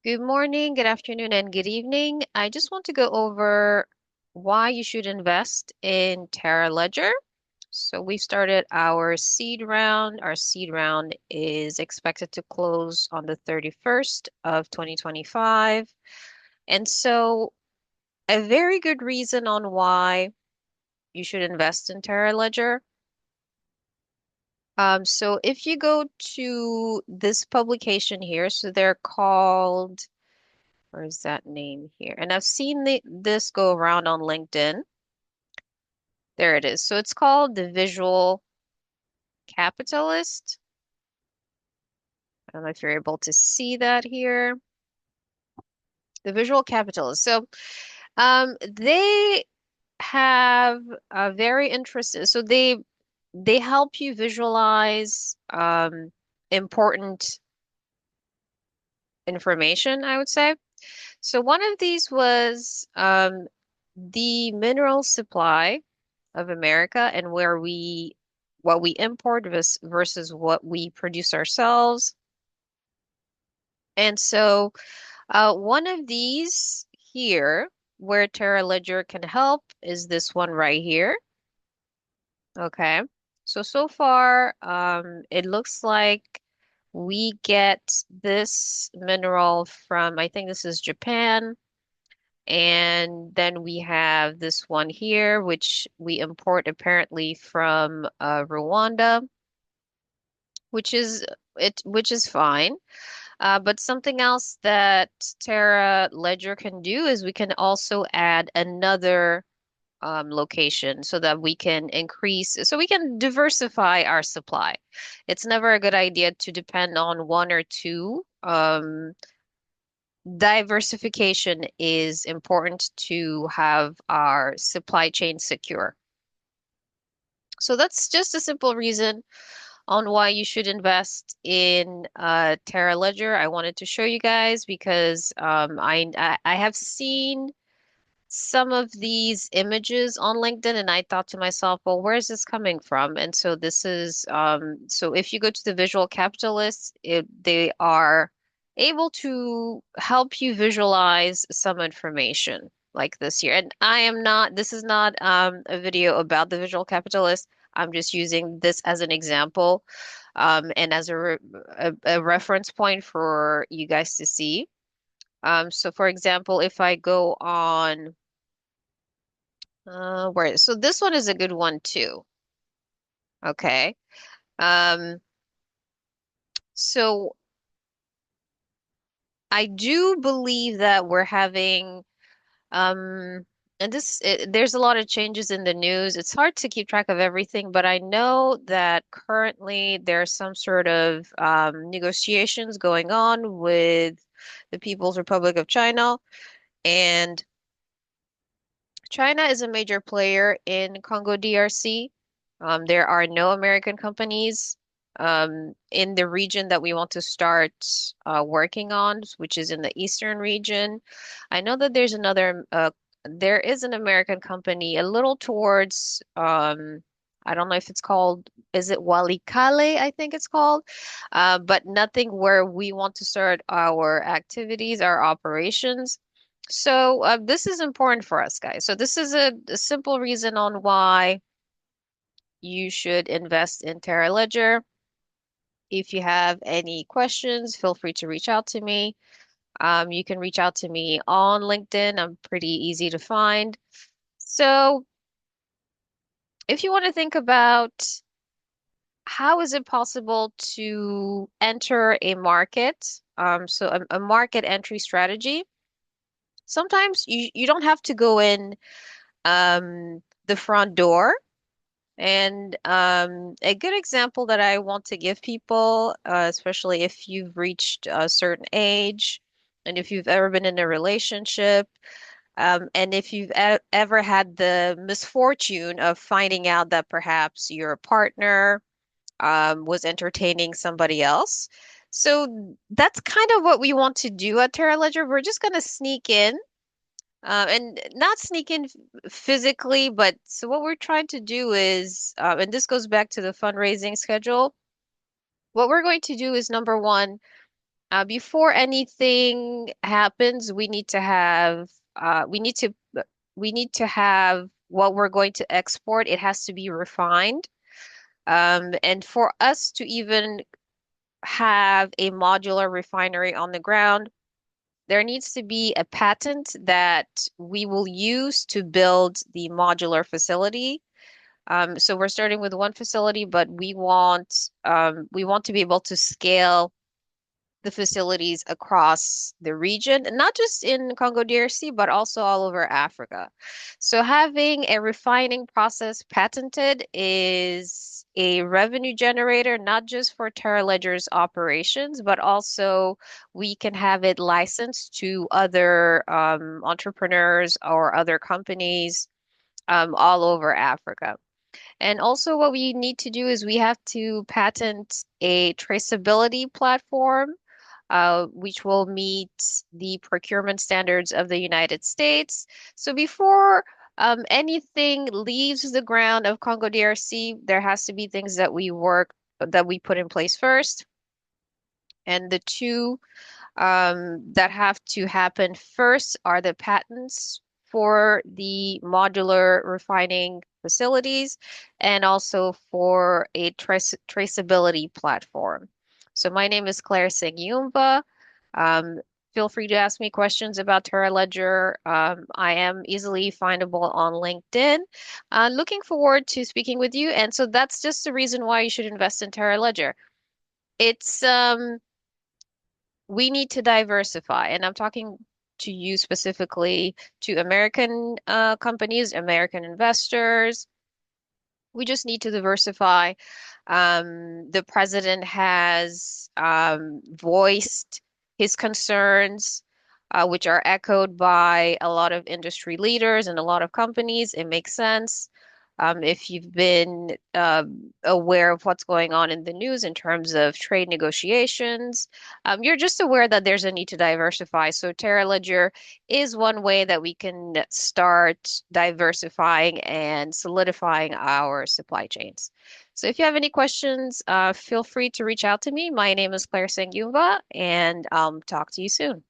Good morning, good afternoon, and good evening. I just want to go over why you should invest in Terra Ledger. So we started our seed round. Our seed round is expected to close on the 31st of 2025. And so a very good reason on why you should invest in Terra Ledger. So if you go to this publication here, so they're called where's that name here? And I've seen this go around on LinkedIn. There it is. So it's called the Visual Capitalist. I don't know if you're able to see that here. The Visual Capitalist. So they have a very interesting, so they help you visualize important information, I would say. So one of these was the mineral supply of America and where we what we import versus what we produce ourselves. And so one of these here where Terra Ledger can help is this one right here. Okay. So far, it looks like we get this mineral from, I think this is Japan. And then we have this one here, which we import apparently from Rwanda, which is which is fine. But something else that Terra Ledger can do is we can also add another location so that we can increase, so we can diversify our supply. It's never a good idea to depend on one or two. Diversification is important to have our supply chain secure. So that's just a simple reason on why you should invest in Terra Ledger. I wanted to show you guys because I have seen some of these images on LinkedIn and I thought to myself, well, where is this coming from? And so this is so if you go to the visual capitalists, they are able to help you visualize some information like this here. And I am not, this is not a video about the visual capitalist. I'm just using this as an example and as a reference point for you guys to see. So for example, if I go on where so this one is a good one too. Okay. Um, so I do believe that we're having and there's a lot of changes in the news. It's hard to keep track of everything, but I know that currently there's some sort of negotiations going on with the People's Republic of China, and China is a major player in Congo DRC. There are no American companies in the region that we want to start working on, which is in the eastern region. I know that there is an American company a little towards, I don't know if it's called, is it Walikale, I think it's called, but nothing where we want to start our activities, our operations. So this is important for us, guys. So this is a simple reason on why you should invest in Terra Ledger. If you have any questions, feel free to reach out to me. You can reach out to me on LinkedIn. I'm pretty easy to find. So if you want to think about how is it possible to enter a market, so a market entry strategy, sometimes you don't have to go in the front door. And a good example that I want to give people, especially if you've reached a certain age and if you've ever been in a relationship, and if you've ever had the misfortune of finding out that perhaps your partner was entertaining somebody else. So that's kind of what we want to do at Terra Ledger. We're just going to sneak in and not sneak in physically, but so what we're trying to do is, and this goes back to the fundraising schedule. What we're going to do is number one, Before anything happens, we need to have what we're going to export. It has to be refined. And for us to even have a modular refinery on the ground, there needs to be a patent that we will use to build the modular facility. So we're starting with one facility, but we want to be able to scale the facilities across the region, and not just in Congo DRC, but also all over Africa. So having a refining process patented is a revenue generator, not just for Terra Ledger's operations, but also we can have it licensed to other entrepreneurs or other companies all over Africa. And also, what we need to do is we have to patent a traceability platform, which will meet the procurement standards of the United States. So before anything leaves the ground of Congo DRC, there has to be things that we put in place first. And the two that have to happen first are the patents for the modular refining facilities and also for a traceability platform. So my name is Claire Sengyumba. Um, Feel free to ask me questions about Terra Ledger. I am easily findable on LinkedIn. Looking forward to speaking with you. And so that's just the reason why you should invest in Terra Ledger. It's We need to diversify, and I'm talking to you specifically, to American companies, American investors. We just need to diversify. The president has voiced his concerns, which are echoed by a lot of industry leaders and a lot of companies. It makes sense. If you've been aware of what's going on in the news in terms of trade negotiations, you're just aware that there's a need to diversify. So Terra Ledger is one way that we can start diversifying and solidifying our supply chains. So if you have any questions, feel free to reach out to me. My name is Claire Sengyumba, and I'll talk to you soon.